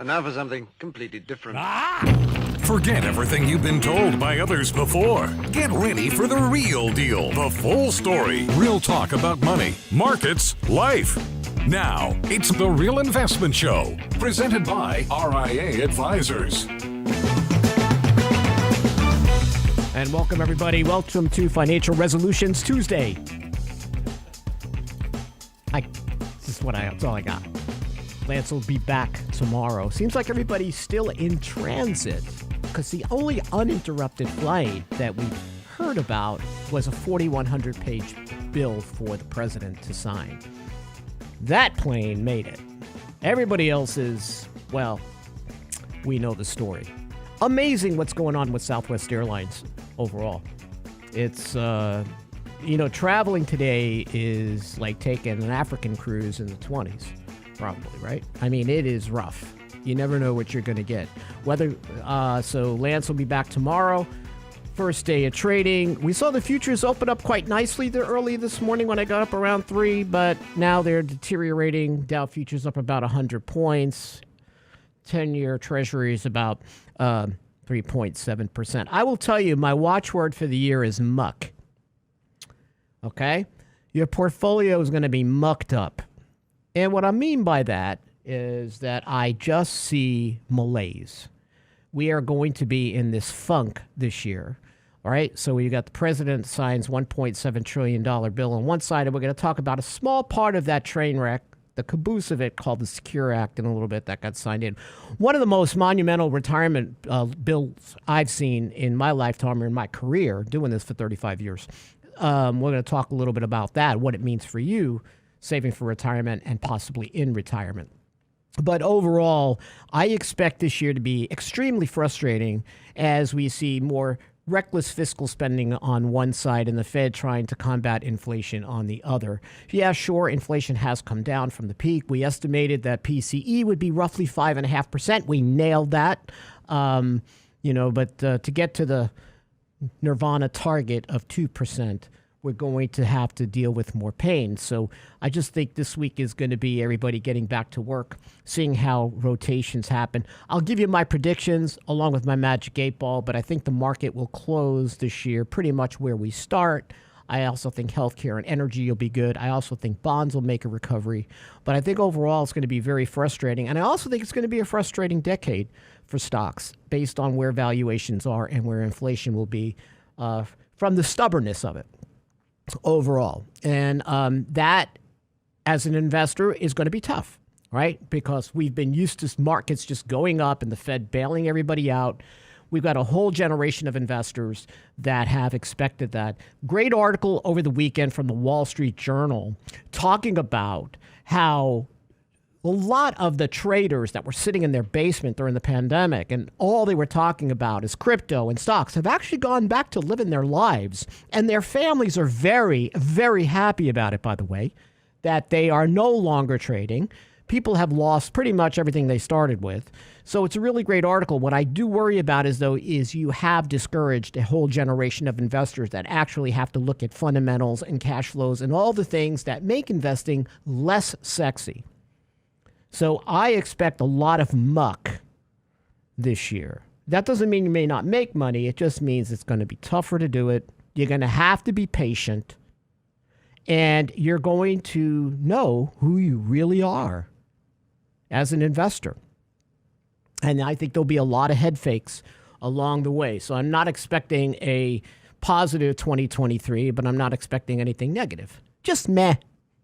And now for something completely different. Forget everything you've been told by others before. Get ready for the real deal, the full story. Real talk about money, markets, life. Now, it's The Real Investment Show, presented by RIA Advisors. And welcome, everybody. Welcome to Financial Resolutions Tuesday. That's all I got. Lance will be back tomorrow. Seems like everybody's still in transit because the only uninterrupted flight that we heard about was a 4,100-page bill for the president to sign. That plane made it. Everybody else is, well, we know the story. Amazing what's going on with Southwest Airlines overall. It's, traveling today is like taking an African cruise in the 20s. Probably, right? I mean, it is rough. You never know what you're going to get. So Lance will be back tomorrow. First day of trading. We saw the futures open up quite nicely there early this morning when I got up around 3, but now they're deteriorating. Dow futures up about 100 points. 10-year Treasury is about 3.7%. I will tell you, my watchword for the year is muck. Okay? Your portfolio is going to be mucked up. And what I mean by that is that I just see malaise. We are going to be in this funk this year. All right, so you got the president signs $1.7 trillion bill on one side, and we're going to talk about a small part of that train wreck, the caboose of it, called the Secure Act in a little bit that got signed in. One of the most monumental retirement bills I've seen in my lifetime or in my career, doing this for 35 years. We're going to talk a little bit about that, what it means for you, saving for retirement and possibly in retirement. But overall, I expect this year to be extremely frustrating as we see more reckless fiscal spending on one side and the Fed trying to combat inflation on the other. Yeah, sure, inflation has come down from the peak. We estimated that PCE would be roughly 5.5%. We nailed that. But to get to the Nirvana target of 2%, we're going to have to deal with more pain. So I just think this week is going to be everybody getting back to work, seeing how rotations happen. I'll give you my predictions along with my magic 8 ball, but I think the market will close this year pretty much where we start. I also think healthcare and energy will be good. I also think bonds will make a recovery. But I think overall it's going to be very frustrating. And I also think it's going to be a frustrating decade for stocks based on where valuations are and where inflation will be from the stubbornness of it. overall. And that, as an investor, is going to be tough, right? Because we've been used to markets just going up and the Fed bailing everybody out. We've got a whole generation of investors that have expected that. Great article over the weekend from the Wall Street Journal talking about how a lot of the traders that were sitting in their basement during the pandemic and all they were talking about is crypto and stocks have actually gone back to living their lives. And their families are very, very happy about it, by the way, that they are no longer trading. People have lost pretty much everything they started with. So it's a really great article. What I do worry about is you have discouraged a whole generation of investors that actually have to look at fundamentals and cash flows and all the things that make investing less sexy. So I expect a lot of muck this year. That doesn't mean you may not make money. It just means it's going to be tougher to do it. You're going to have to be patient. And you're going to know who you really are as an investor. And I think there'll be a lot of head fakes along the way. So I'm not expecting a positive 2023, but I'm not expecting anything negative. Just meh.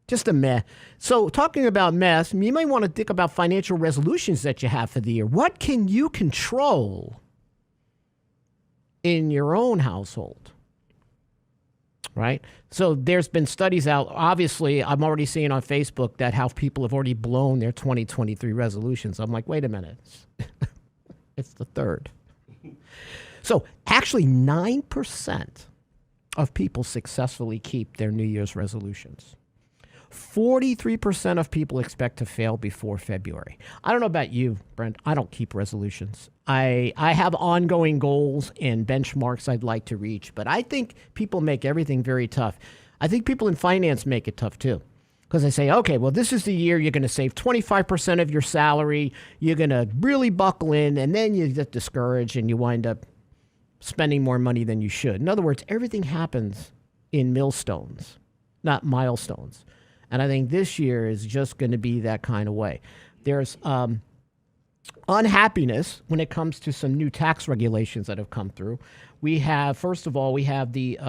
Just a meh. So talking about mess, you might want to think about financial resolutions that you have for the year. What can you control in your own household? Right? So there's been studies out. Obviously, I'm already seeing on Facebook that how people have already blown their 2023 resolutions. I'm like, wait a minute. It's the third. So actually 9% of people successfully keep their New Year's resolutions. 43% of people expect to fail before February. I don't know about you, Brent. I don't keep resolutions. I have ongoing goals and benchmarks I'd like to reach, but I think people make everything very tough. I think people in finance make it tough too. Because they say, okay, well, this is the year you're going to save 25% of your salary. You're going to really buckle in, and then you get discouraged and you wind up spending more money than you should. In other words, everything happens in millstones, not milestones. And I think this year is just going to be that kind of way. There's unhappiness when it comes to some new tax regulations that have come through. We have, first of all, we have the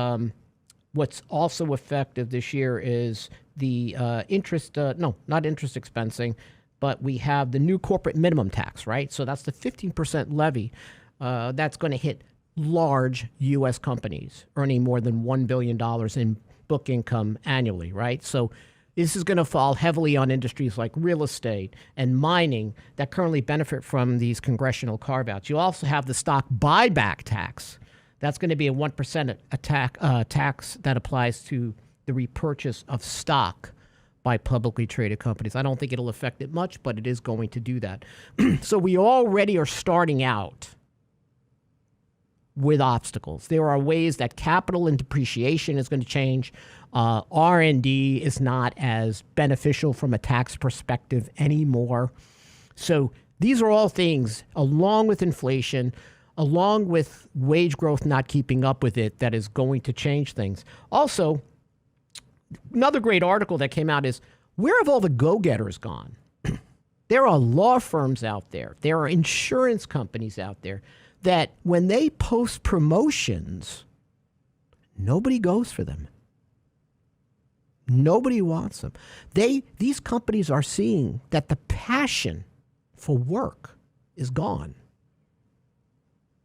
what's also effective this year is the not interest expensing, but we have the new corporate minimum tax, right? So that's the 15% levy that's going to hit large U.S. companies earning more than $1 billion in book income annually, right? So this is going to fall heavily on industries like real estate and mining that currently benefit from these congressional carve-outs. You also have the stock buyback tax. That's going to be a 1% tax that applies to the repurchase of stock by publicly traded companies. I don't think it'll affect it much, but it is going to do that. So we already are starting out with obstacles. There are ways that capital and depreciation is going to change. R&D is not as beneficial from a tax perspective anymore. So these are all things, along with inflation, along with wage growth not keeping up with it, that is going to change things. Also, another great article that came out is, where have all the go-getters gone? There are law firms out there. There are insurance companies out there that when they post promotions, nobody goes for them. Nobody wants them. These companies are seeing that the passion for work is gone,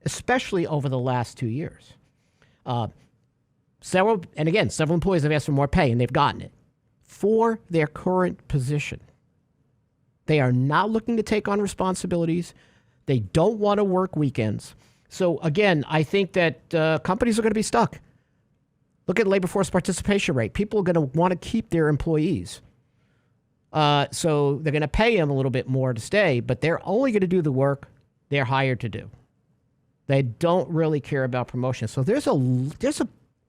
especially over the last 2 years. Several employees have asked for more pay, and they've gotten it for their current position. They are not looking to take on responsibilities. They don't want to work weekends. So again, I think that companies are going to be stuck. Look at labor force participation rate. People are going to want to keep their employees. So they're going to pay them a little bit more to stay, but they're only going to do the work they're hired to do. They don't really care about promotion. So there's a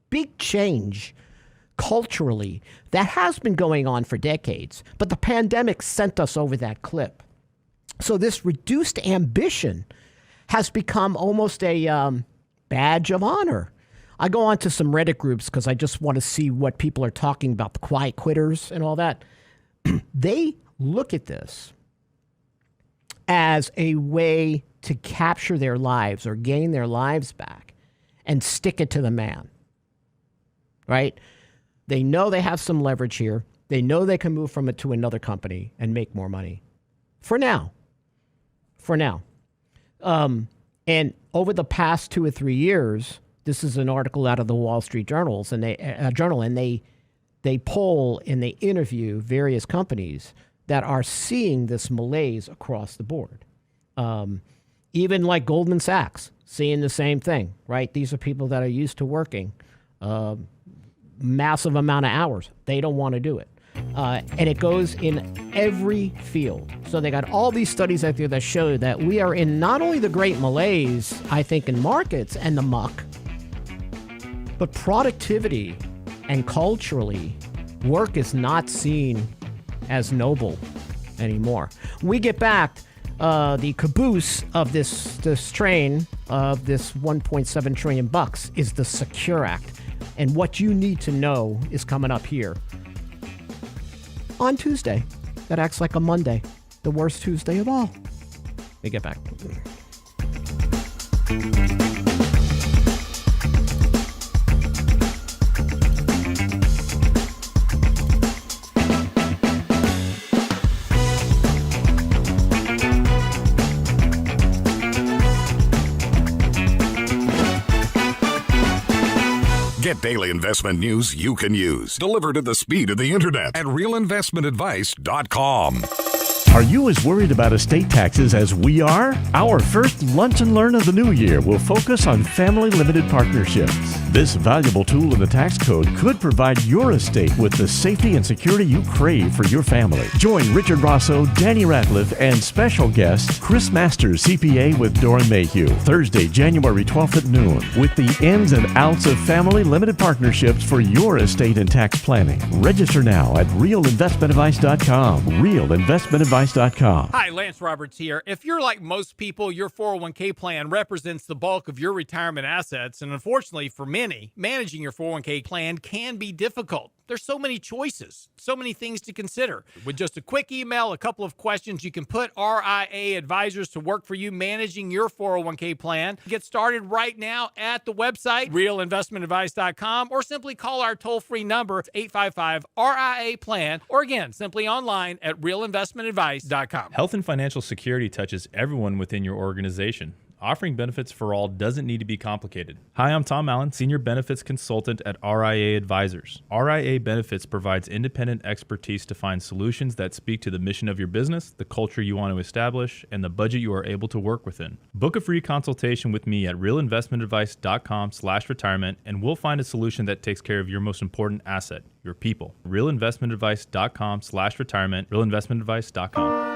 big change culturally that has been going on for decades, but the pandemic sent us over that cliff. So this reduced ambition has become almost a badge of honor. I go on to some Reddit groups because I just want to see what people are talking about, the quiet quitters and all that. They look at this as a way to capture their lives or gain their lives back and stick it to the man, right? They know they have some leverage here. They know they can move from it to another company and make more money. For now. And over the past 2 or 3 years, this is an article out of the Wall Street Journals and they poll and they interview various companies that are seeing this malaise across the board. Even like Goldman Sachs, seeing the same thing, right? These are people that are used to working massive amount of hours. They don't want to do it. And it goes in every field. So they got all these studies out there that show that we are in not only the great malaise, I think, in markets and the muck, but productivity and culturally, work is not seen as noble anymore. We get back the caboose of this train of this 1.7 trillion bucks is the Secure Act. And what you need to know is coming up here on Tuesday. That acts like a Monday, the worst Tuesday of all. We get back. Get daily investment news you can use, delivered at the speed of the internet at realinvestmentadvice.com. Are you as worried about estate taxes as we are? Our first Lunch and Learn of the new year will focus on family limited partnerships. This valuable tool in the tax code could provide your estate with the safety and security you crave for your family. Join Richard Rosso, Danny Ratliff, and special guest Chris Masters, CPA with Doran Mayhew, Thursday, January 12th at noon, with the ins and outs of family limited partnerships for your estate and tax planning. Register now at realinvestmentadvice.com. realinvestmentadvice.com. Hi, Lance Roberts here. If you're like most people, your 401k plan represents the bulk of your retirement assets, and unfortunately for many, managing your 401k plan can be difficult. There's so many choices, so many things to consider. With just a quick email, a couple of questions, you can put RIA advisors to work for you managing your 401k plan. Get started right now at the website, realinvestmentadvice.com, or simply call our toll-free number, 855-RIA-PLAN, or again, simply online at realinvestmentadvice.com. Health and financial security touches everyone within your organization. Offering benefits for all doesn't need to be complicated. Hi, I'm Tom Allen, Senior Benefits Consultant at RIA Advisors. RIA Benefits provides independent expertise to find solutions that speak to the mission of your business, the culture you want to establish, and the budget you are able to work within. Book a free consultation with me at realinvestmentadvice.com/retirement, and we'll find a solution that takes care of your most important asset, your people. realinvestmentadvice.com/retirement, realinvestmentadvice.com.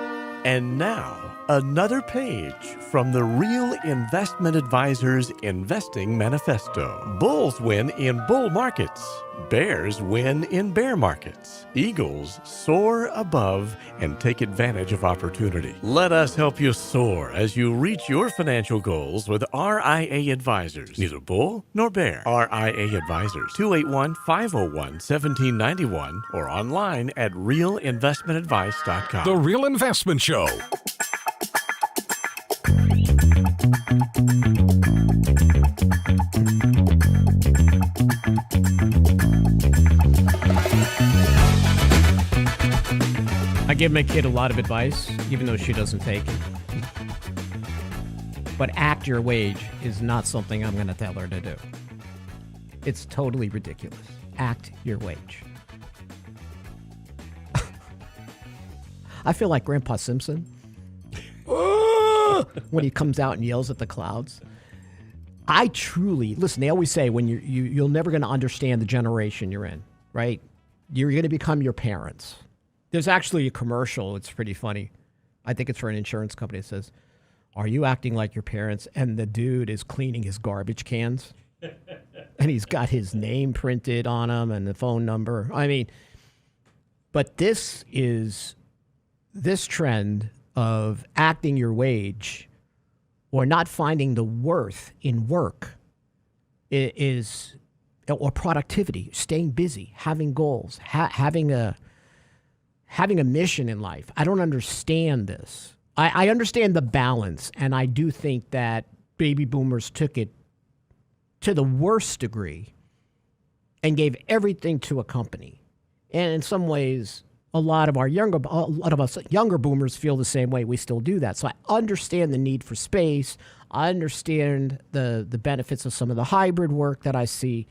And now, another page from the Real Investment Advisors Investing Manifesto. Bulls win in bull markets. Bears win in bear markets. Eagles soar above and take advantage of opportunity. Let us help you soar as you reach your financial goals with RIA Advisors. Neither bull nor bear. RIA Advisors, 281-501-1791 or online at realinvestmentadvice.com. The Real Investment Show. I give my kid a lot of advice, even though she doesn't take it. But act your wage is not something I'm going to tell her to do. It's totally ridiculous. Act your wage. I feel like Grandpa Simpson when he comes out and yells at the clouds. I truly, listen, they always say when you're never going to understand the generation you're in, right? You're going to become your parents. There's actually a commercial. It's pretty funny. I think it's for an insurance company. It says, "Are you acting like your parents?" And the dude is cleaning his garbage cans. And he's got his name printed on them and the phone number. I mean, but this trend of acting your wage or not finding the worth in work is, or productivity, staying busy, having goals, having a mission in life. I don't understand this. I understand the balance, and I do think that baby boomers took it to the worst degree and gave everything to a company. And in some ways, a lot of us younger boomers feel the same way. We still do that. So I understand the need for space. I understand the benefits of some of the hybrid work that I see.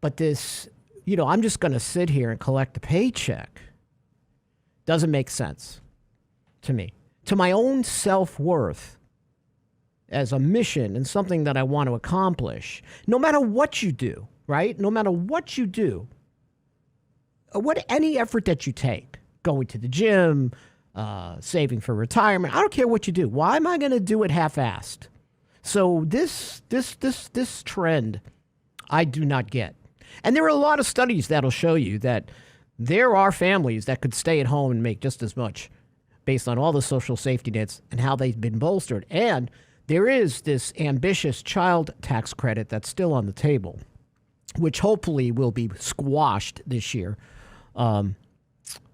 But this, I'm just going to sit here and collect a paycheck. Doesn't make sense to me. To my own self-worth as a mission and something that I want to accomplish, no matter what you do, right? No matter what you do, any effort that you take, going to the gym, saving for retirement, I don't care what you do. Why am I going to do it half-assed? So this trend, I do not get. And there are a lot of studies that'll show you that there are families that could stay at home and make just as much based on all the social safety nets and how they've been bolstered. And there is this ambitious child tax credit that's still on the table, which hopefully will be squashed this year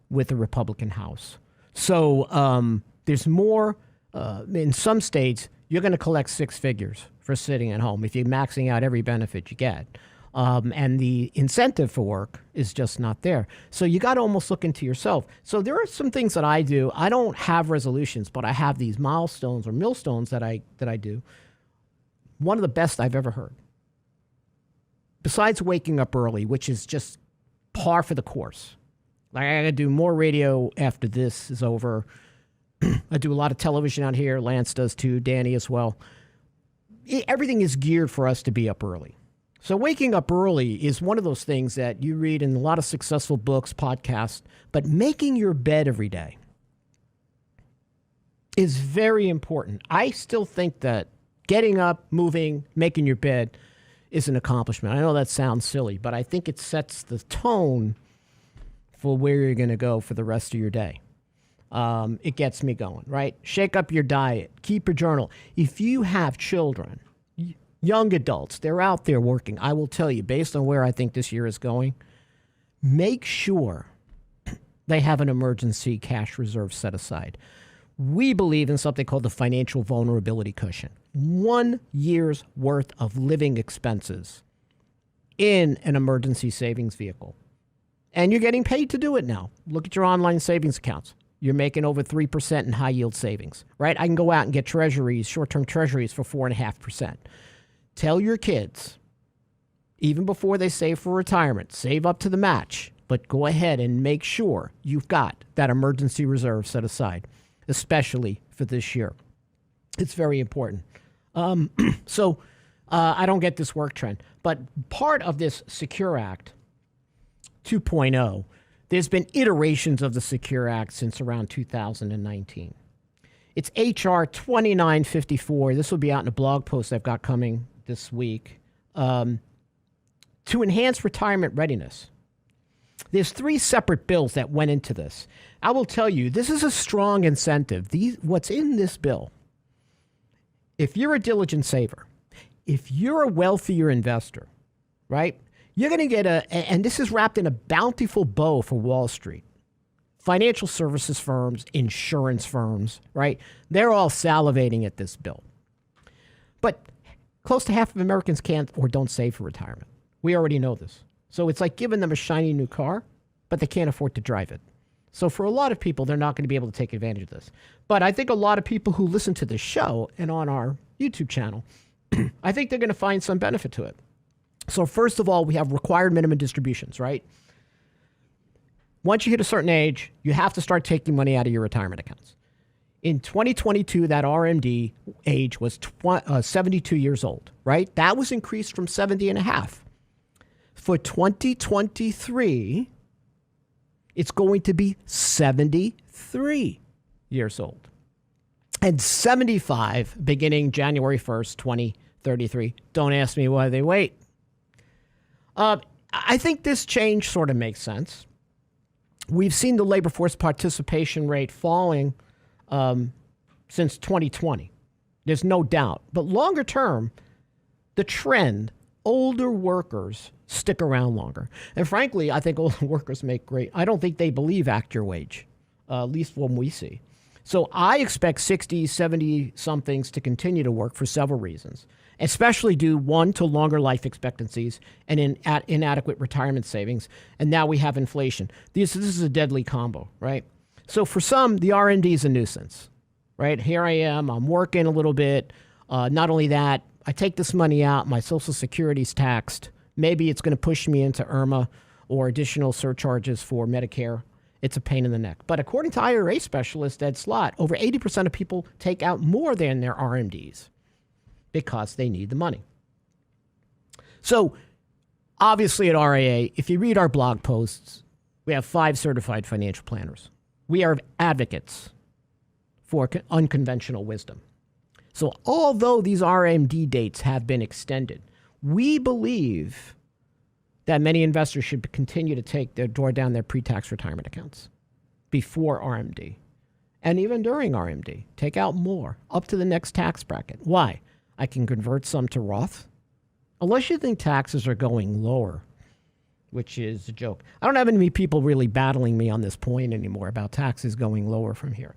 with the Republican House. So there's more. In some states, you're going to collect six figures for sitting at home if you're maxing out every benefit you get. And the incentive for work is just not there. So you got to almost look into yourself. So there are some things that I do. I don't have resolutions, but I have these milestones or millstones that I do. One of the best I've ever heard. Besides waking up early, which is just par for the course. Like I got to do more radio after this is over. I do a lot of television out here. Lance does too. Danny as well. Everything is geared for us to be up early. So waking up early is one of those things that you read in a lot of successful books, podcasts, but making your bed every day is very important. I still think that getting up, moving, making your bed is an accomplishment. I know that sounds silly, but I think it sets the tone for where you're going to go for the rest of your day. It gets me going, right? Shake up your diet. Keep your journal. If you have children, young adults, they're out there working. I will tell you, based on where I think this year is going, make sure they have an emergency cash reserve set aside. We believe in something called the financial vulnerability cushion. 1 year's worth of living expenses in an emergency savings vehicle. And you're getting paid to do it now. Look at your online savings accounts. You're making over 3% in high yield savings, right? I can go out and get treasuries, short-term treasuries for 4.5%. Tell your kids, even before they save for retirement, save up to the match, but go ahead and make sure you've got that emergency reserve set aside, especially for this year. It's very important. So I don't get this work trend, but part of this Secure Act 2.0, there's been iterations of the Secure Act since around 2019. It's H.R. 2954. This will be out in a blog post I've got coming this week, to enhance retirement readiness. There's 3 separate bills that went into this. I will tell you, this is a strong incentive. What's in this bill, if you're a diligent saver, if you're a wealthier investor, right, you're going to get and this is wrapped in a bountiful bow for Wall Street. Financial services firms, insurance firms, right, they're all salivating at this bill. But close to half of Americans can't or don't save for retirement. We already know this. So it's like giving them a shiny new car, but they can't afford to drive it. So for a lot of people, they're not going to be able to take advantage of this. But I think a lot of people who listen to this show and on our YouTube channel, I think they're going to find some benefit to it. So first of all, we have required minimum distributions, right? Once you hit a certain age, you have to start taking money out of your retirement accounts. In 2022, that RMD age was 72 years old, right? That was increased from 70 and a half. For 2023, it's going to be 73 years old. And 75 beginning January 1st, 2033. Don't ask me why they wait. I think this change sort of makes sense. We've seen the labor force participation rate falling since 2020. There's no doubt. But longer term, the trend, older workers stick around longer. And frankly, I think older workers make great. I don't think they believe act your wage, at least when we see. So I expect 60, 70 somethings to continue to work for several reasons. especially due, one, to longer life expectancies and inadequate retirement savings. And now we have inflation. This is a deadly combo, right? So for some, the RMD is a nuisance, right? Here I am, I'm working a little bit. Not only that, I take this money out, my Social Security's taxed. Maybe it's going to push me into IRMA or additional surcharges for Medicare. It's a pain in the neck. But according to IRA specialist Ed Slott, over 80% of people take out more than their RMDs because they need the money. So obviously at RIA, if you read our blog posts, we have 5 certified financial planners. We are advocates for unconventional wisdom. So although these RMD dates have been extended, we believe that many investors should continue to draw down their pre-tax retirement accounts before RMD and even during RMD. Take out more up to the next tax bracket. Why? I can convert some to Roth. Unless you think taxes are going lower, which is a joke. I don't have any people really battling me on this point anymore about taxes going lower from here,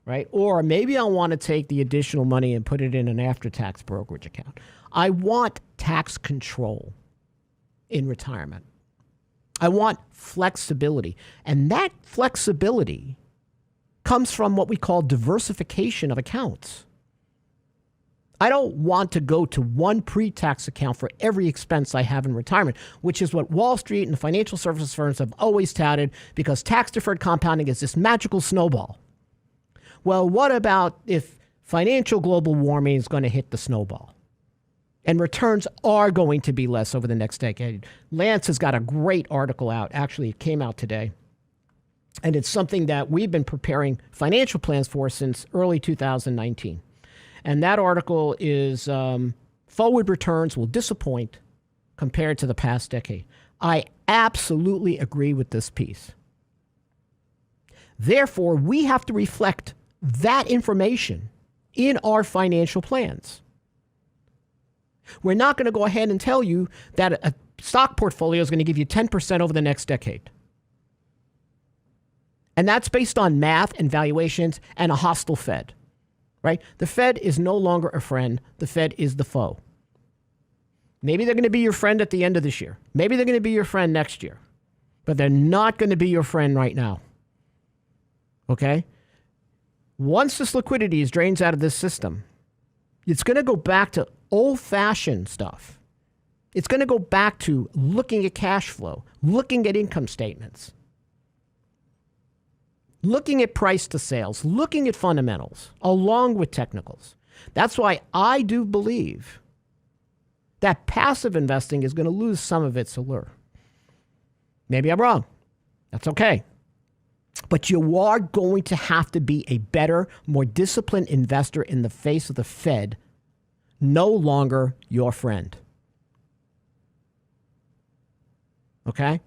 right? Or maybe I want to take the additional money and put it in an after-tax brokerage account. I want tax control in retirement. I want flexibility. And that flexibility comes from what we call diversification of accounts. I don't want to go to one pre-tax account for every expense I have in retirement, which is what Wall Street and the financial services firms have always touted, because tax-deferred compounding is this magical snowball. Well, what about if financial global warming is going to hit the snowball? And returns are going to be less over the next decade. Lance has got a great article out. Actually, it came out today. And it's something that we've been preparing financial plans for since early 2019. And that article is Forward Returns Will Disappoint Compared to the Past Decade. I absolutely agree with this piece. Therefore, we have to reflect that information in our financial plans. We're not going to go ahead and tell you that a stock portfolio is going to give you 10% over the next decade. And that's based on math and valuations and a hostile Fed. Right? The Fed is no longer a friend. The Fed is the foe. Maybe they're going to be your friend at the end of this year. Maybe they're going to be your friend next year. But they're not going to be your friend right now. Okay? Once this liquidity is drained out of this system, it's going to go back to old-fashioned stuff. It's going to go back to looking at cash flow, looking at income statements, looking at price to sales, looking at fundamentals, along with technicals. That's why I do believe that passive investing is going to lose some of its allure. Maybe I'm wrong. That's okay. But you are going to have to be a better, more disciplined investor in the face of the Fed, no longer your friend. Okay?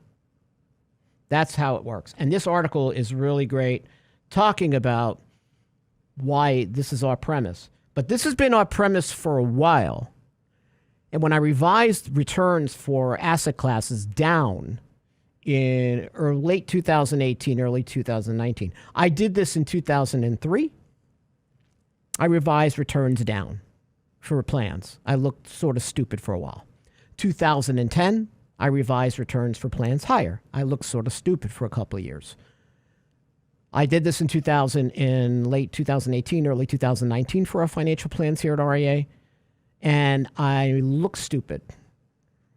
That's how it works. And this article is really great, talking about why this is our premise. But this has been our premise for a while. And when I revised returns for asset classes down in late 2018, early 2019, I did this in 2003. I revised returns down for plans. I looked sort of stupid for a while. 2010, I revised returns for plans higher. I looked sort of stupid for a couple of years. I did this in late 2018, early 2019 for our financial plans here at RIA, and I looked stupid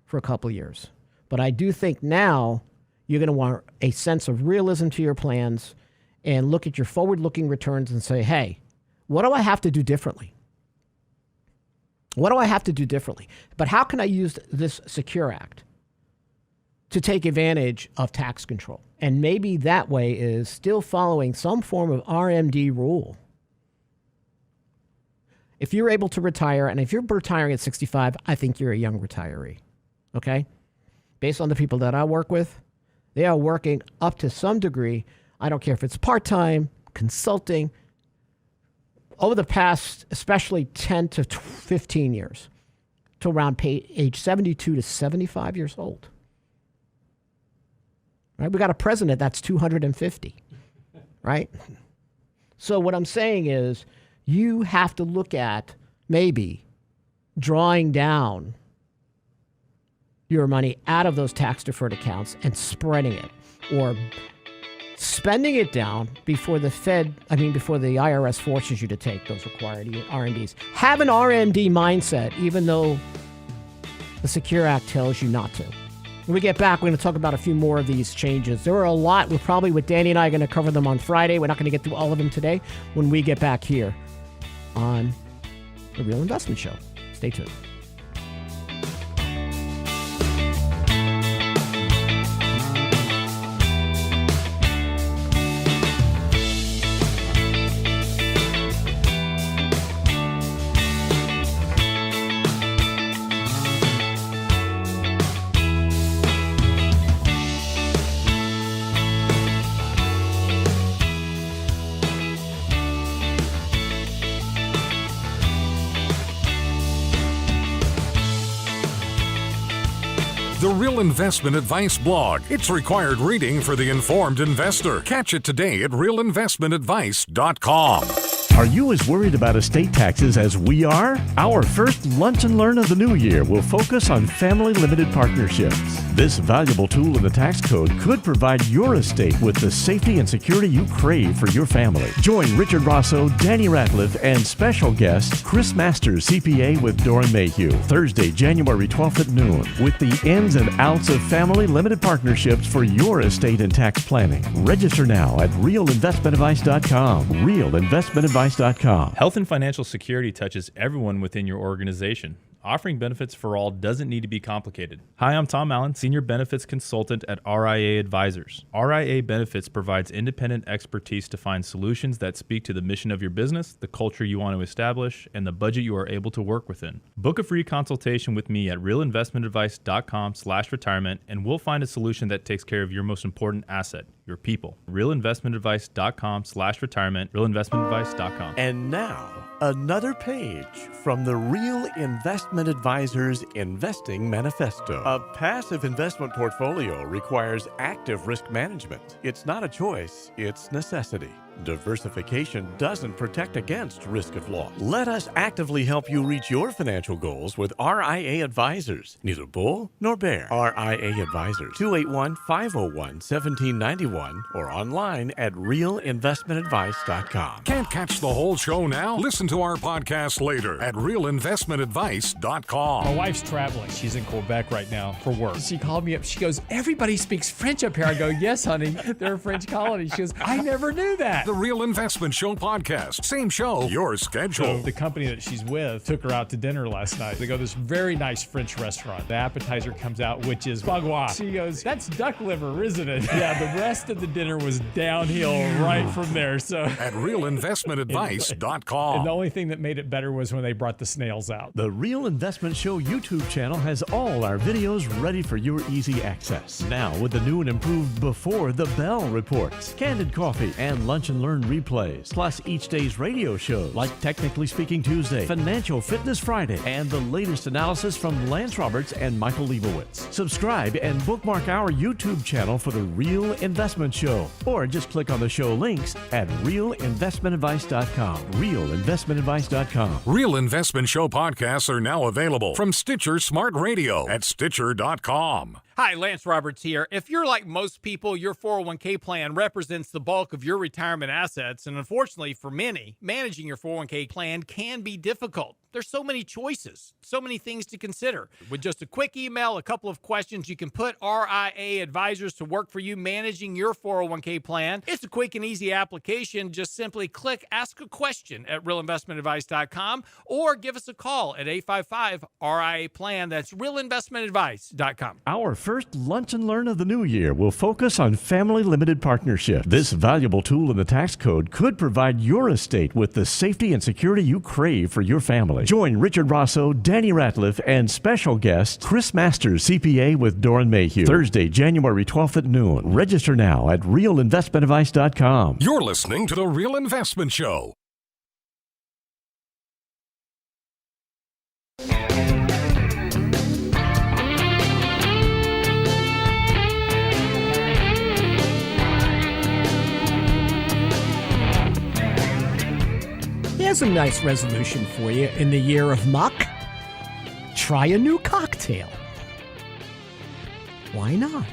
for a couple of years. But I do think now you're going to want a sense of realism to your plans and look at your forward-looking returns and say, hey, what do I have to do differently? What do I have to do differently? But how can I use this Secure Act to take advantage of tax control? And maybe that way is still following some form of RMD rule. If you're able to retire, and if you're retiring at 65, I think you're a young retiree. Okay? Based on the people that I work with, they are working up to some degree. I don't care if it's part-time, consulting, over the past, especially 10 to 15 years, to around age 72 to 75 years old. Right? We got a president that's 250, right? So what I'm saying is you have to look at maybe drawing down your money out of those tax-deferred accounts and spreading it, or spending it down before the IRS forces you to take those required RMDs. Have an RMD mindset, even though the Secure Act tells you not to. When we get back, we're going to talk about a few more of these changes. There are a lot. We're probably, with Danny and I, going to cover them on Friday. We're not going to get through all of them today when we get back here on The Real Investment Show. Stay tuned. The Real Investment Advice blog. It's required reading for the informed investor. Catch it today at realinvestmentadvice.com. Are you as worried about estate taxes as we are? Our first Lunch and Learn of the new year will focus on family limited partnerships. This valuable tool in the tax code could provide your estate with the safety and security you crave for your family. Join Richard Rosso, Danny Ratliff, and special guest Chris Masters, CPA with Doran Mayhew, Thursday, January 12th at noon, with the ins and outs of family limited partnerships for your estate and tax planning. Register now at realinvestmentadvice.com. realinvestmentadvice.com. Health and financial security touches everyone within your organization. Offering benefits for all doesn't need to be complicated. Hi, I'm Tom Allen, Senior Benefits Consultant at RIA Advisors. RIA Benefits provides independent expertise to find solutions that speak to the mission of your business, the culture you want to establish, and the budget you are able to work within. Book a free consultation with me at realinvestmentadvice.com/retirement, and we'll find a solution that takes care of your most important asset, your people. realinvestmentadvice.com/retirement, realinvestmentadvice.com. And now, another page from the Real Investment Advisors Investing Manifesto. A passive investment portfolio requires active risk management. It's not a choice, it's necessity. Diversification doesn't protect against risk of loss. Let us actively help you reach your financial goals with RIA Advisors. Neither bull nor bear. RIA Advisors, 281-501-1791 or online at realinvestmentadvice.com. Can't catch the whole show now? Listen to our podcast later at realinvestmentadvice.com. My wife's traveling. She's in Quebec right now for work. She called me up. She goes, "Everybody speaks French up here." I go, "Yes, honey. They're a French colony." She goes, "I never knew that." The Real Investment Show podcast. Same show, your schedule. So the company that she's with took her out to dinner last night. They go to this very nice French restaurant. The appetizer comes out, which is bagua. She goes, "That's duck liver, isn't it?" Yeah, the rest of the dinner was downhill right from there. So at realinvestmentadvice.com. And the only thing that made it better was when they brought the snails out. The Real Investment Show YouTube channel has all our videos ready for your easy access. Now with the new and improved Before the Bell reports, Candid Coffee, and Lunch and Learn replays, plus each day's radio shows like Technically Speaking Tuesday, Financial Fitness Friday, and the latest analysis from Lance Roberts and Michael Leibowitz. Subscribe and bookmark our YouTube channel for The Real Investment Show, or just click on the show links at realinvestmentadvice.com. realinvestmentadvice.com. Real Investment Show podcasts are now available from Stitcher Smart Radio at Stitcher.com. Hi, Lance Roberts here. If you're like most people, your 401k plan represents the bulk of your retirement assets, and unfortunately for many, managing your 401k plan can be difficult. There's so many choices, so many things to consider. With just a quick email, a couple of questions, you can put RIA Advisors to work for you managing your 401k plan. It's a quick and easy application. Just simply click Ask a Question at realinvestmentadvice.com or give us a call at 855-RIA-PLAN. That's realinvestmentadvice.com. Our first Lunch and Learn of the new year will focus on family limited partnerships. This valuable tool in the tax code could provide your estate with the safety and security you crave for your family. Join Richard Rosso, Danny Ratliff, and special guest Chris Masters, CPA with Doran Mayhew, Thursday, January 12th at noon. Register now at realinvestmentadvice.com. You're listening to The Real Investment Show. Here's a nice resolution for you in the year of Muck. try a new cocktail. Why not?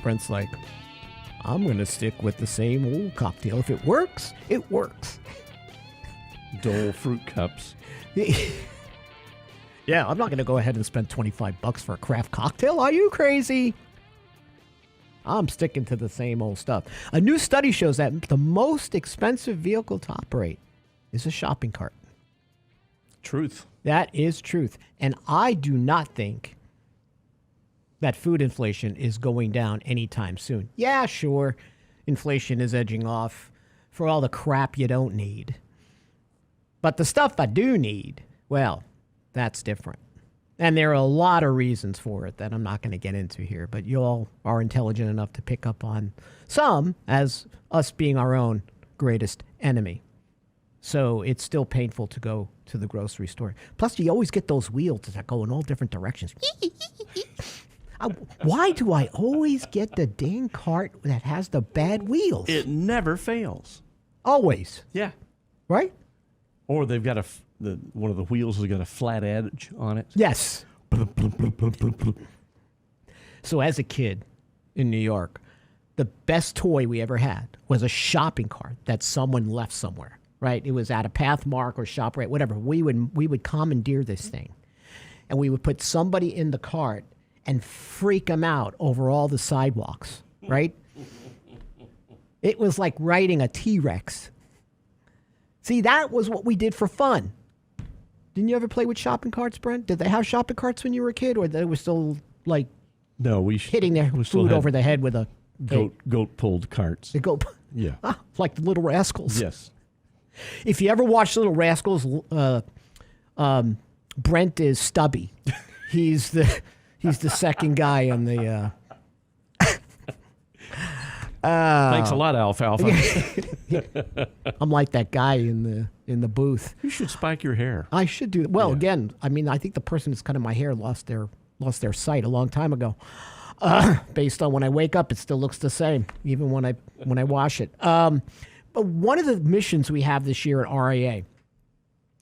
Brent's like, I'm going to stick with the same old cocktail. If it works, it works. Dole fruit cups. Yeah, I'm not going to go ahead and spend $25 for a craft cocktail. Are you crazy? I'm sticking to the same old stuff. A new study shows that the most expensive vehicle to operate is a shopping cart. Truth. That is truth. And I do not think that food inflation is going down anytime soon. Yeah, sure, inflation is edging off for all the crap you don't need. But the stuff I do need, well, that's different. And there are a lot of reasons for it that I'm not going to get into here, but you all are intelligent enough to pick up on some as us being our own greatest enemy. So it's still painful to go to the grocery store. Plus, you always get those wheels that go in all different directions. Why do I always get the dang cart that has the bad wheels? It never fails. Always. Yeah. Right? Or they've got one of the wheels has got a flat edge on it. Yes. So as a kid in New York, the best toy we ever had was a shopping cart that someone left somewhere, right? It was at a Pathmark or ShopRite, whatever. We would commandeer this thing, and we would put somebody in the cart and freak them out over all the sidewalks, right? It was like riding a T-Rex. See, that was what we did for fun. Didn't you ever play with shopping carts, Brent? Did they have shopping carts when you were a kid, or they were still like no, hitting their food over the head with a goat pulled carts? They go, Yeah. like the Little Rascals. Yes. If you ever watch Little Rascals, Brent is Stubby. He's the second guy in the. Thanks a lot, Alfalfa. I'm like that guy in the booth. You should spike your hair. I should do that. Well, again, I mean, I think the person who's cutting my hair lost their sight a long time ago. Based on when I wake up, it still looks the same, even when I wash it. But one of the missions we have this year at RIA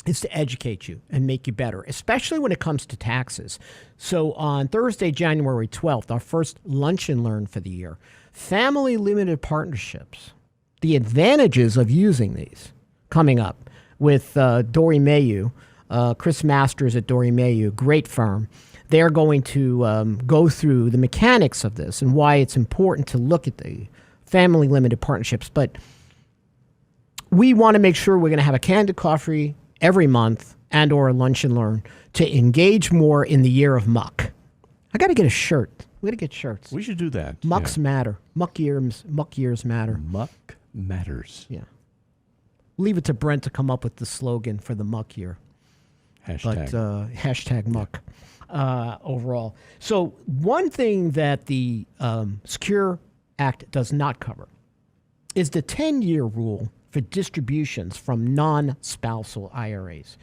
is to educate you and make you better, especially when it comes to taxes. So on Thursday, January 12th, our first Lunch and Learn for the year, family limited partnerships, the advantages of using these, coming up with Dory Mayu, Chris Masters at Dory Mayu, great firm. They're going to go through the mechanics of this and why it's important to look at the family limited partnerships. But we want to make sure we're going to have a candid coffee every month and or a Lunch and Learn to engage more in the year of Muck. I got to get a shirt. We got to get shirts. We should do that. Mucks matter. Muck years matter. Muck matters. Yeah. Leave it to Brent to come up with the slogan for the Muck Year. Hashtag. But hashtag Muck overall. So one thing that the Secure Act does not cover is the 10-year rule for distributions from non-spousal IRAs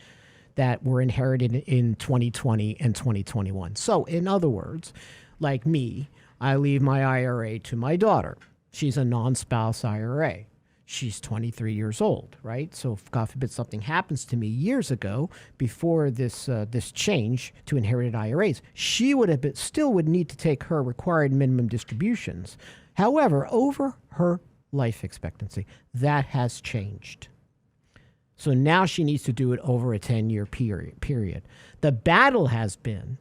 that were inherited in 2020 and 2021. So in other words, like me, I leave my IRA to my daughter. She's a non-spouse IRA. She's 23 years old, right? So if, God forbid, something happens to me years ago before this change to inherited IRAs, she still would need to take her required minimum distributions. However, over her life expectancy, that has changed. So now she needs to do it over a 10-year period. The battle has been,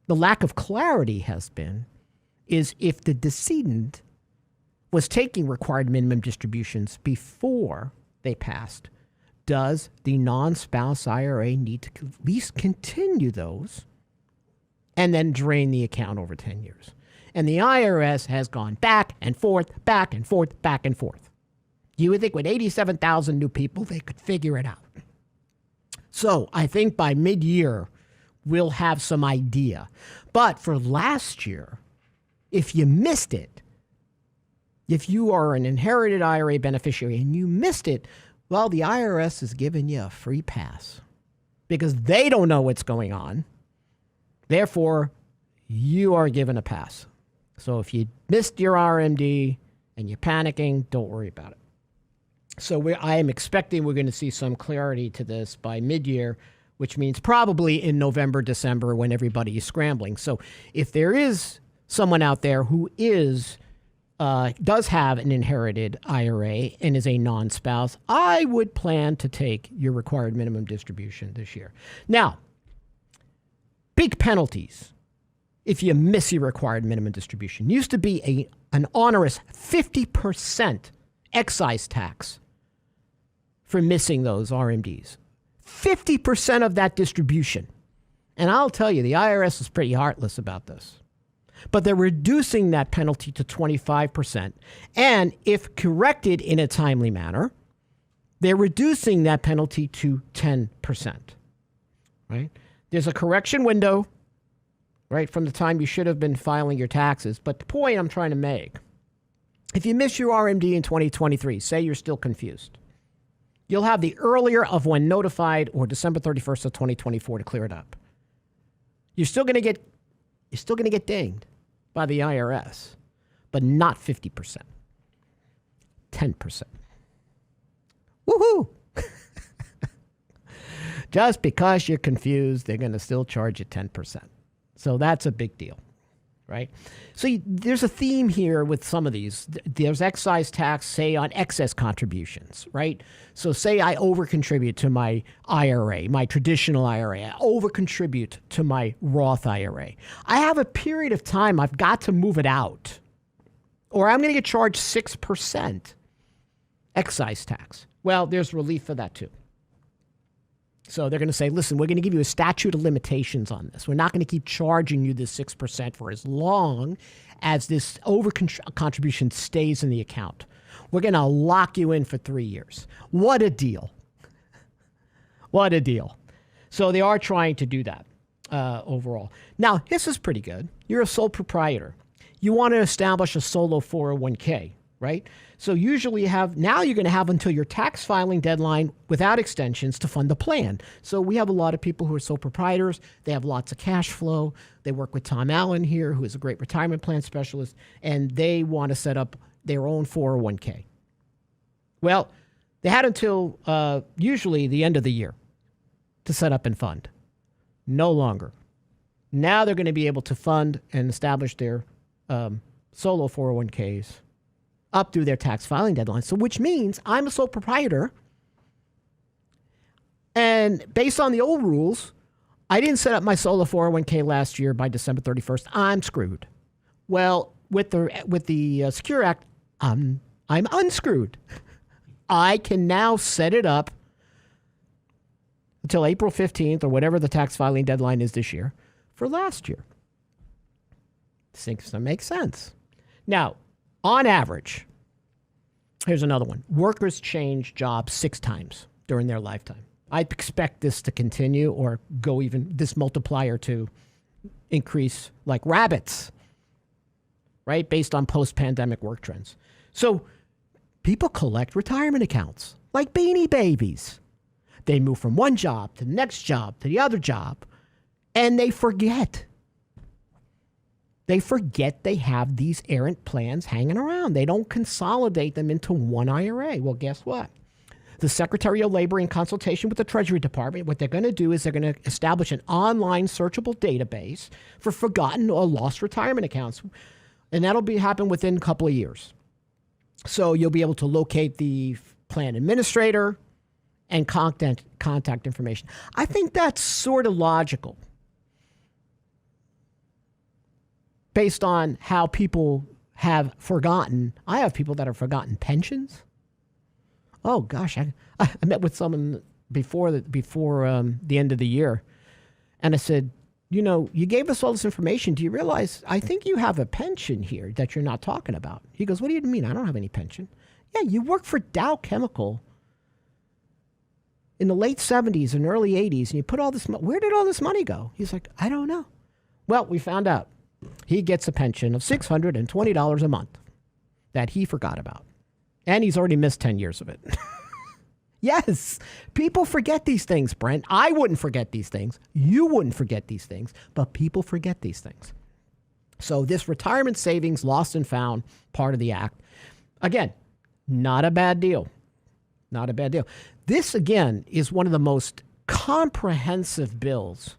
the lack of clarity has been, is if the decedent was taking required minimum distributions before they passed, does the non-spouse IRA need to at least continue those and then drain the account over 10 years? And the IRS has gone back and forth, back and forth, back and forth. You would think with 87,000 new people, they could figure it out. So I think by mid-year, we'll have some idea. But for last year, if you missed it, if you are an inherited IRA beneficiary and you missed it, well, the IRS is giving you a free pass because they don't know what's going on. Therefore, you are given a pass. So if you missed your RMD and you're panicking, don't worry about it. So I am expecting we're going to see some clarity to this by mid-year, which means probably in November, December, when everybody is scrambling. So if there is someone out there who does have an inherited IRA and is a non-spouse, I would plan to take your required minimum distribution this year. Now, big penalties if you miss your required minimum distribution. Used to be an onerous 50% excise tax for missing those RMDs. 50% of that distribution. And I'll tell you, the IRS is pretty heartless about this. But they're reducing that penalty to 25%. And if corrected in a timely manner, they're reducing that penalty to 10%. Right? There's a correction window, right, from the time you should have been filing your taxes. But the point I'm trying to make, if you miss your RMD in 2023, say you're still confused, you'll have the earlier of when notified or December 31st of 2024 to clear it up. You're still going to get dinged by the IRS, but not 50%. 10%. Woohoo! Just because you're confused, they're going to still charge you 10%. So that's a big deal, right? So there's a theme here with some of these. There's excise tax, say, on excess contributions, right? So say I over-contribute to my IRA, my traditional IRA. I over-contribute to my Roth IRA. I have a period of time I've got to move it out, or I'm going to get charged 6% excise tax. Well, there's relief for that too. So they're going to say, listen, we're going to give you a statute of limitations on this. We're not going to keep charging you this 6% for as long as this over-contribution stays in the account. We're going to lock you in for 3 years. What a deal. What a deal. So they are trying to do that overall. Now, this is pretty good. You're a sole proprietor. You want to establish a solo 401k, right? So usually you're going to have until your tax filing deadline without extensions to fund the plan. So we have a lot of people who are sole proprietors. They have lots of cash flow. They work with Tom Allen here, who is a great retirement plan specialist, and they want to set up their own 401k. Well, they had until usually the end of the year to set up and fund. No longer. Now they're going to be able to fund and establish their solo 401ks up through their tax filing deadline. So which means I'm a sole proprietor. And based on the old rules, I didn't set up my solo 401k last year by December 31st. I'm screwed. Well, with the Secure Act, I'm unscrewed. I can now set it up until April 15th or whatever the tax filing deadline is this year for last year. Seems to make sense. Now, on average, here's another one. Workers change jobs 6 times during their lifetime. I expect this to continue or go even this multiplier to increase like rabbits, right? Based on post-pandemic work trends. So people collect retirement accounts like Beanie Babies. They move from one job to the next job to the other job, and they forget. They forget they have these errant plans hanging around. They don't consolidate them into one IRA. Well, guess what? The Secretary of Labor, in consultation with the Treasury Department, what they're going to do is they're going to establish an online searchable database for forgotten or lost retirement accounts. And that'll happen within a couple of years. So you'll be able to locate the plan administrator and contact information. I think that's sort of logical, based on how people have forgotten. I have people that have forgotten pensions. Oh gosh, I met with someone before the end of the year, and I said, you gave us all this information. Do you realize I think you have a pension here that you're not talking about? He goes, what do you mean? I don't have any pension. Yeah, you work for Dow Chemical in the late 70s and early 80s, and you put all this where did all this money go? He's like, I don't know. Well, we found out. He gets a pension of $620 a month that he forgot about. And he's already missed 10 years of it. Yes, people forget these things, Brent. I wouldn't forget these things. You wouldn't forget these things, but people forget these things. So this retirement savings lost and found part of the act, again, not a bad deal. Not a bad deal. This, again, is one of the most comprehensive bills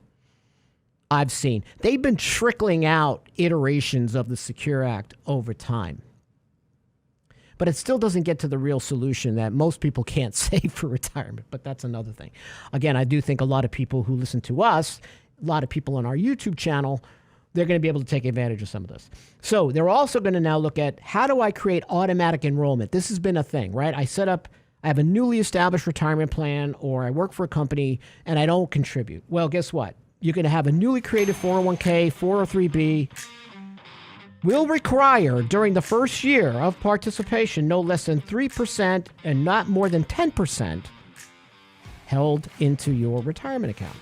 I've seen. They've been trickling out iterations of the Secure Act over time. But it still doesn't get to the real solution that most people can't save for retirement. But that's another thing. Again, I do think a lot of people who listen to us, a lot of people on our YouTube channel, they're going to be able to take advantage of some of this. So they're also going to now look at, how do I create automatic enrollment? This has been a thing, right? I have a newly established retirement plan, or I work for a company and I don't contribute. Well, guess what? You're going to have a newly created 401k, 403b, will require during the first year of participation no less than 3% and not more than 10% held into your retirement account.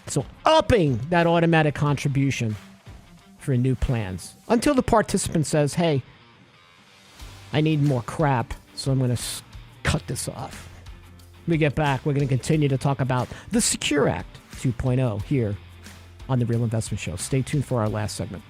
So upping that automatic contribution for new plans until the participant says, hey, I need more crap, so I'm going to cut this off. When we get back, we're going to continue to talk about the Secure Act 2.0 here on The Real Investment Show. Stay tuned for our last segment.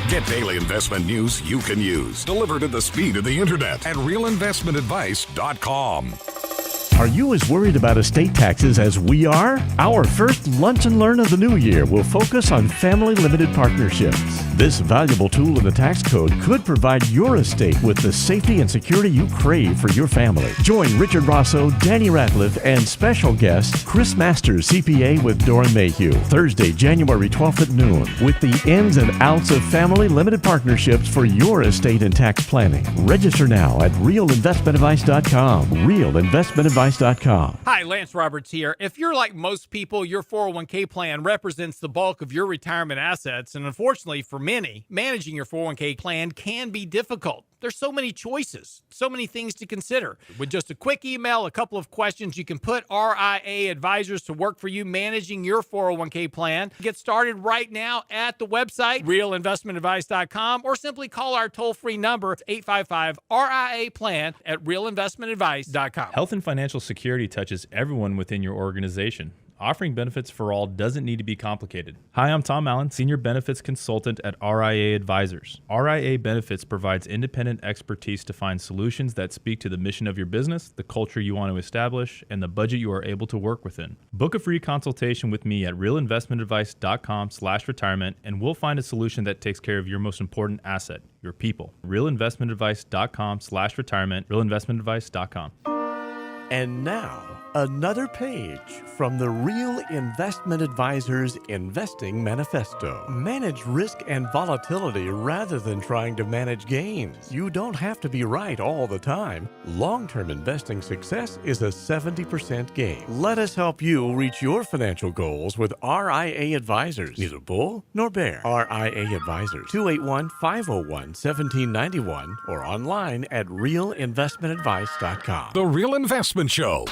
Get daily investment news you can use, delivered at the speed of the internet at realinvestmentadvice.com. Are you as worried about estate taxes as we are? Our first Lunch and Learn of the new year will focus on family limited partnerships. This valuable tool in the tax code could provide your estate with the safety and security you crave for your family. Join Richard Rosso, Danny Ratliff, and special guest Chris Masters, CPA with Doran Mayhew, Thursday, January 12th at noon, with the ins and outs of family limited partnerships for your estate and tax planning. Register now at realinvestmentadvice.com. realinvestmentadvice.com. Hi, Lance Roberts here. If you're like most people, your 401k plan represents the bulk of your retirement assets, and unfortunately for many, managing your 401k plan can be difficult. There's so many choices, so many things to consider. With just a quick email, a couple of questions, you can put RIA advisors to work for you managing your 401k plan. Get started right now at the website, realinvestmentadvice.com, or simply call our toll-free number, 855-RIA-PLAN at realinvestmentadvice.com. Health and financial security touches everyone within your organization. Offering benefits for all doesn't need to be complicated. Hi, I'm Tom Allen, Senior Benefits Consultant at RIA Advisors. RIA Benefits provides independent expertise to find solutions that speak to the mission of your business, the culture you want to establish, and the budget you are able to work within. Book a free consultation with me at realinvestmentadvice.com/retirement, and we'll find a solution that takes care of your most important asset, your people. realinvestmentadvice.com/retirement, realinvestmentadvice.com. And now, another page from the Real Investment Advisors Investing Manifesto. Manage risk and volatility rather than trying to manage gains. You don't have to be right all the time. Long-term investing success is a 70% gain. Let us help you reach your financial goals with RIA Advisors. Neither bull nor bear. RIA Advisors, 281-501-1791 or online at realinvestmentadvice.com. The Real Investment Show.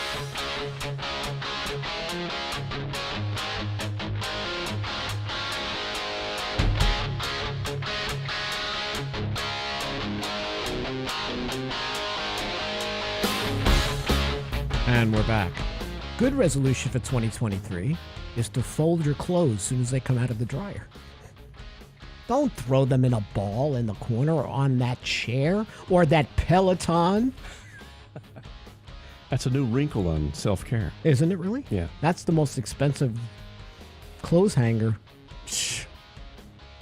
And we're back. Good resolution for 2023 is to fold your clothes as soon as they come out of the dryer. Don't throw them in a ball in the corner or on that chair or that Peloton. That's a new wrinkle on self-care. Isn't it really? Yeah. That's the most expensive clothes hanger.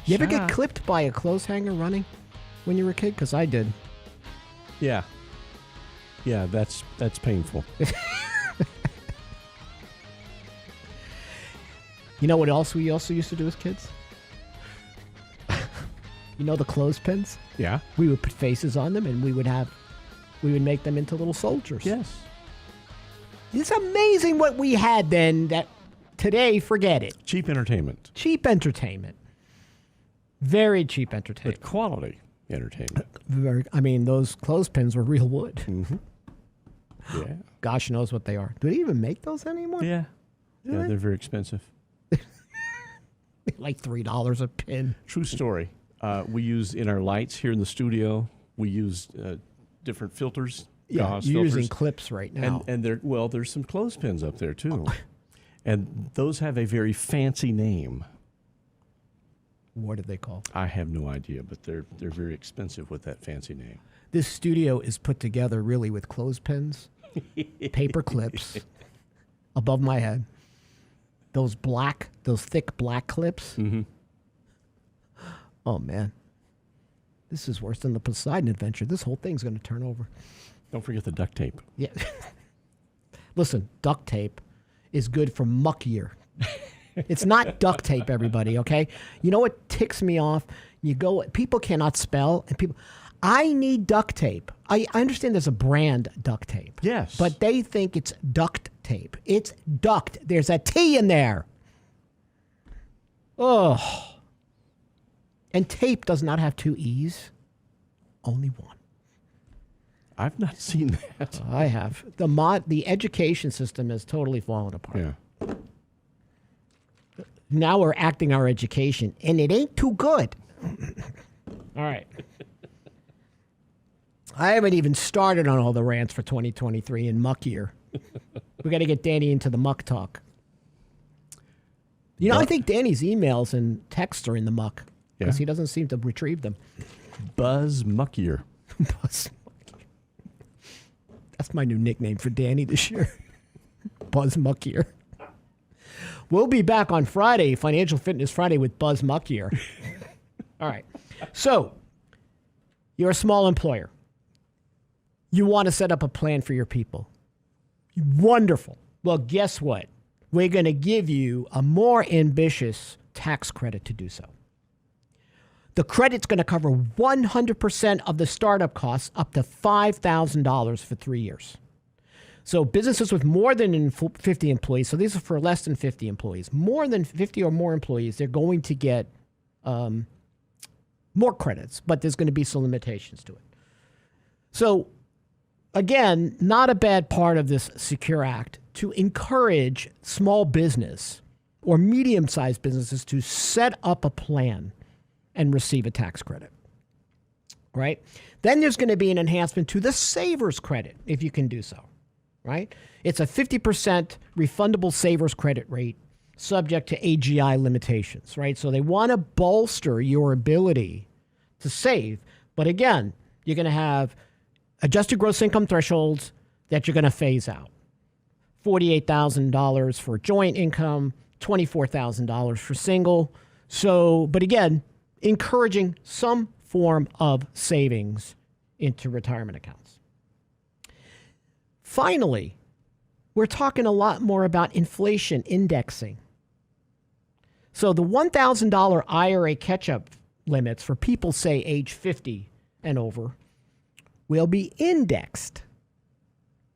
You ever get clipped by a clothes hanger running when you were a kid? Because I did. Yeah. Yeah, that's painful. You know what else we also used to do as kids? You know the clothespins? Yeah. We would put faces on them and we would make them into little soldiers. Yes. It's amazing what we had then that today, forget it. Cheap entertainment. Cheap entertainment. Very cheap entertainment. But quality entertainment. Those clothespins were real wood. Mm-hmm. Yeah. Gosh knows what they are. Do they even make those anymore? Yeah. Yeah, they're very expensive. Like $3 a pin. True story. We use in our lights here in the studio, we use different filters. Yeah, gauze you're filters. using clips right now. And there's some clothespins up there too. And those have a very fancy name. What are they called? I have no idea, but they're very expensive with that fancy name. This studio is put together really with clothespins, paper clips above my head, those thick black clips. Mm-hmm. Oh, man. This is worse than the Poseidon Adventure. This whole thing's going to turn over. Don't forget the duct tape. Yeah. Listen, duct tape is good for Muck Year. It's not duct tape, everybody, okay? You know what ticks me off? People cannot spell, and I need duct tape. I understand there's a brand duct tape. Yes. But they think it's duct tape. It's duct. There's a T in there. Oh. And tape does not have 2 E's, only one. I've not seen that. I have. The education system has totally fallen apart. Yeah. Now we're acting our education, and it ain't too good. All right. I haven't even started on all the rants for 2023 in Muck Year. We got to get Danny into the muck talk. You know, I think Danny's emails and texts are in the muck because Yeah. he doesn't seem to retrieve them. Buzz Muck Year. Buzz Muck Year. That's my new nickname for Danny this year. Buzz Muck Year. We'll be back on Friday, Financial Fitness Friday, with Buzz Muck Year. All right. So, you're a small employer. You want to set up a plan for your people. Wonderful. Well, guess what? We're going to give you a more ambitious tax credit to do so. The credit's going to cover 100% of the startup costs up to $5,000 for 3 years. So businesses with more than 50 employees, so these are for less than 50 employees, more than 50 or more employees, they're going to get more credits, but there's going to be some limitations to it. So again, not a bad part of this Secure Act to encourage small business or medium-sized businesses to set up a plan and receive a tax credit, right? Then there's going to be an enhancement to the Savers Credit, if you can do so, right? It's a 50% refundable Savers Credit rate subject to AGI limitations, right? So they want to bolster your ability to save. But again, you're going to have adjusted gross income thresholds that you're going to phase out. $48,000 for joint income, $24,000 for single. So, but again, encouraging some form of savings into retirement accounts. Finally, we're talking a lot more about inflation indexing. So the $1,000 IRA catch-up limits for people, say, age 50 and over, will be indexed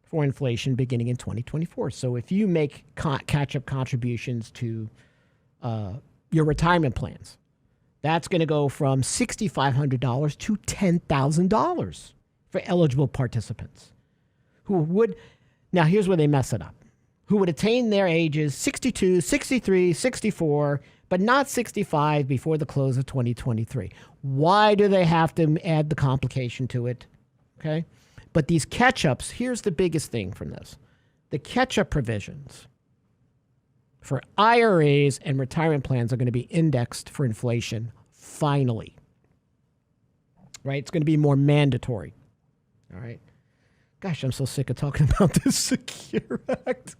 for inflation beginning in 2024. So if you make catch-up contributions to your retirement plans, that's going to go from $6,500 to $10,000 for eligible participants who would, now here's where they mess it up, who would attain their ages 62, 63, 64, but not 65 before the close of 2023. Why do they have to add the complication to it? Okay. But these catch-ups, here's the biggest thing from this. The catch-up provisions for IRAs and retirement plans are going to be indexed for inflation finally. Right? It's going to be more mandatory. All right. Gosh, I'm so sick of talking about this Secure Act.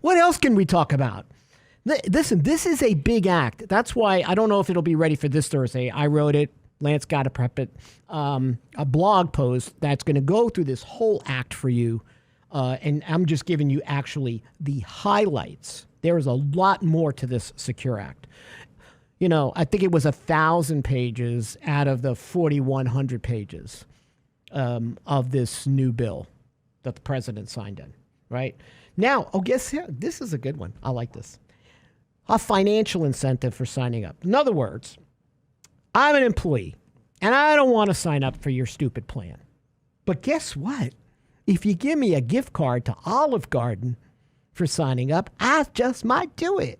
What else can we talk about? Listen, this is a big act. That's why I don't know if it'll be ready for this Thursday. I wrote it. Lance got to prep it. A blog post that's going to go through this whole act for you. And I'm just giving you actually the highlights. There is a lot more to this Secure Act. You know, I think it was 1,000 pages out of the 4,100 pages of this new bill that the president signed in, right? Now, guess here, this is a good one. I like this. A financial incentive for signing up. In other words, I'm an employee, and I don't want to sign up for your stupid plan. But guess what? If you give me a gift card to Olive Garden for signing up, I just might do it.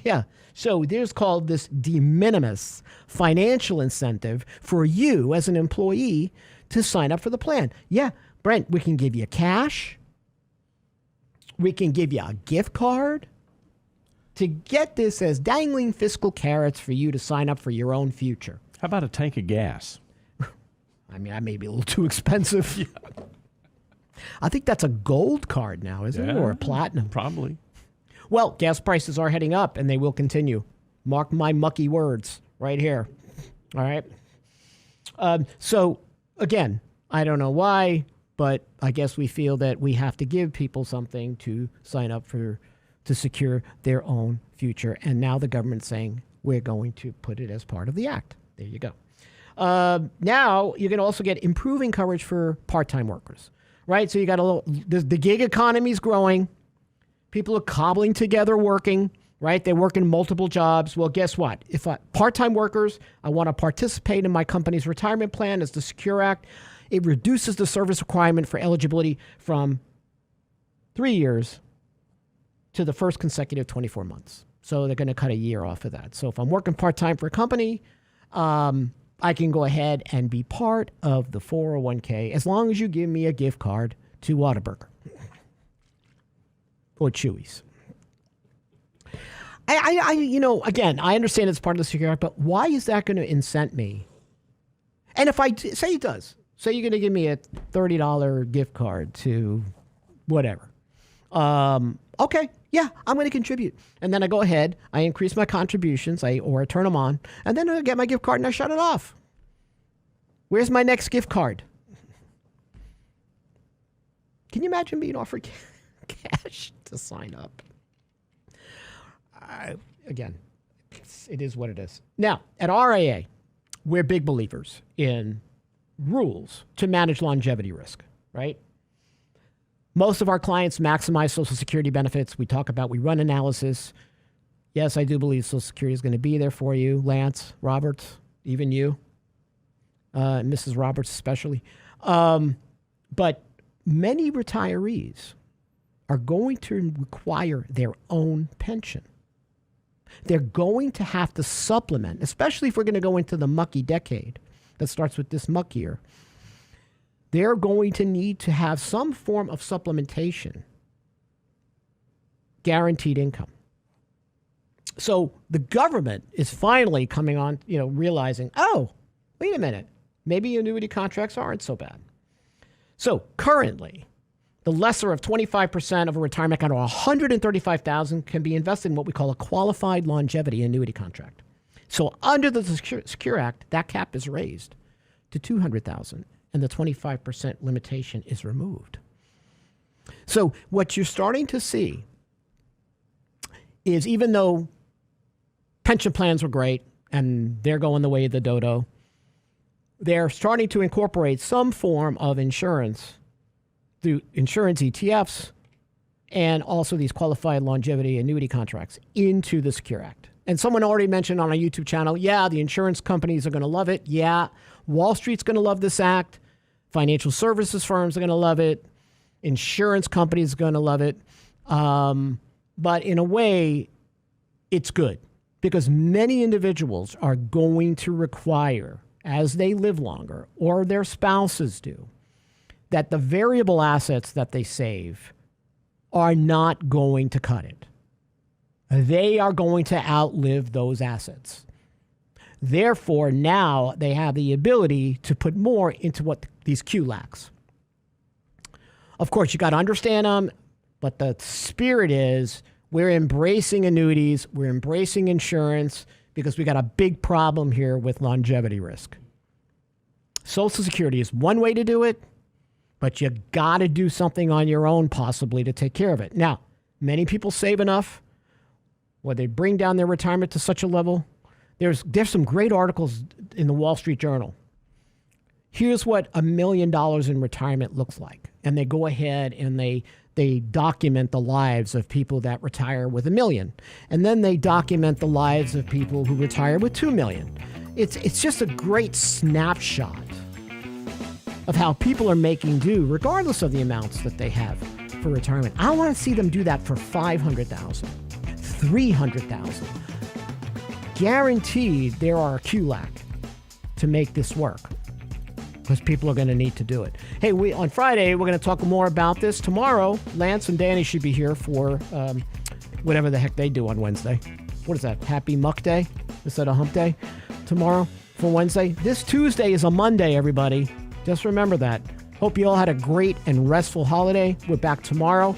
Yeah. So there's called this de minimis financial incentive for you as an employee to sign up for the plan. Yeah, Brent, we can give you cash. We can give you a gift card. To get this as dangling fiscal carrots for you to sign up for your own future. How about a tank of gas? I mean, that may be a little too expensive. Yeah. I think that's a gold card now, isn't it? Or a platinum? Probably. Well, gas prices are heading up, and they will continue. Mark my mucky words right here. All right? So, again, I don't know why, but I guess we feel that we have to give people something to sign up for, to secure their own future. And now the government's saying we're going to put it as part of the act. There you go. Now you can also get improving coverage for part-time workers, right? So you got a little, the gig economy is growing. People are cobbling together working, right? They work in multiple jobs. Well, guess what? If part-time workers, I want to participate in my company's retirement plan as the Secure Act, it reduces the service requirement for eligibility from 3 years to the first consecutive 24 months. So they're going to cut a year off of that. So if I'm working part-time for a company, I can go ahead and be part of the 401k as long as you give me a gift card to Whataburger or Chewy's. Again, I understand it's part of the Secure Act, but why is that going to incent me? And if I say it does, say you're going to give me a $30 gift card to whatever. Okay, yeah, I'm going to contribute. And then I go ahead, I increase my contributions, or I turn them on, and then I get my gift card and I shut it off. Where's my next gift card? Can you imagine being offered cash to sign up? Again, it is what it is. Now, at RIA, we're big believers in rules to manage longevity risk, right? Most of our clients maximize Social Security benefits. We run analysis. Yes, I do believe Social Security is going to be there for you, Lance, Roberts, even you, Mrs. Roberts especially. But many retirees are going to require their own pension. They're going to have to supplement, especially if we're going to go into the mucky decade that starts with this Muck Year. They're going to need to have some form of supplementation, guaranteed income. So the government is finally coming on, realizing, oh, wait a minute, maybe annuity contracts aren't so bad. So currently, the lesser of 25% of a retirement account, or $135,000, can be invested in what we call a qualified longevity annuity contract. So under the Secure Act, that cap is raised to $200,000. And the 25% limitation is removed. So what you're starting to see is, even though pension plans were great and they're going the way of the dodo, they're starting to incorporate some form of insurance through insurance ETFs and also these qualified longevity annuity contracts into the Secure Act. And someone already mentioned on our YouTube channel, yeah, the insurance companies are going to love it. Yeah, Wall Street's going to love this act. Financial services firms are going to love it. Insurance companies are going to love it. But in a way, it's good because many individuals are going to require, as they live longer, or their spouses do, that the variable assets that they save are not going to cut it. They are going to outlive those assets. Therefore, now they have the ability to put more into what these QLACs. Of course, you got to understand them, but the spirit is we're embracing annuities, we're embracing insurance because we got a big problem here with longevity risk. Social Security is one way to do it, but you got to do something on your own possibly to take care of it. Now, many people save enough where they bring down their retirement to such a level. There's some great articles in the Wall Street Journal. Here's what $1 million in retirement looks like. And they go ahead and they document the lives of people that retire with $1 million. And then they document the lives of people who retire with $2 million. It's just a great snapshot of how people are making do regardless of the amounts that they have for retirement. I want to see them do that for $500,000, $300,000. Guaranteed there are a QLAC to make this work, because people are going to need to do it. Hey, on Friday, we're going to talk more about this. Tomorrow, Lance and Danny should be here for whatever the heck they do on Wednesday. What is that? Happy Muck Day? Is that a hump day? Tomorrow for Wednesday? This Tuesday is a Monday, everybody. Just remember that. Hope you all had a great and restful holiday. We're back tomorrow.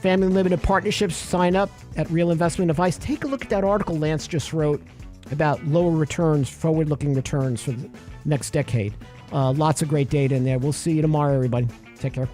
Family Limited Partnerships, sign up at Real Investment Advice. Take a look at that article Lance just wrote about lower returns, forward-looking returns for the next decade. Lots of great data in there. We'll see you tomorrow, everybody. Take care.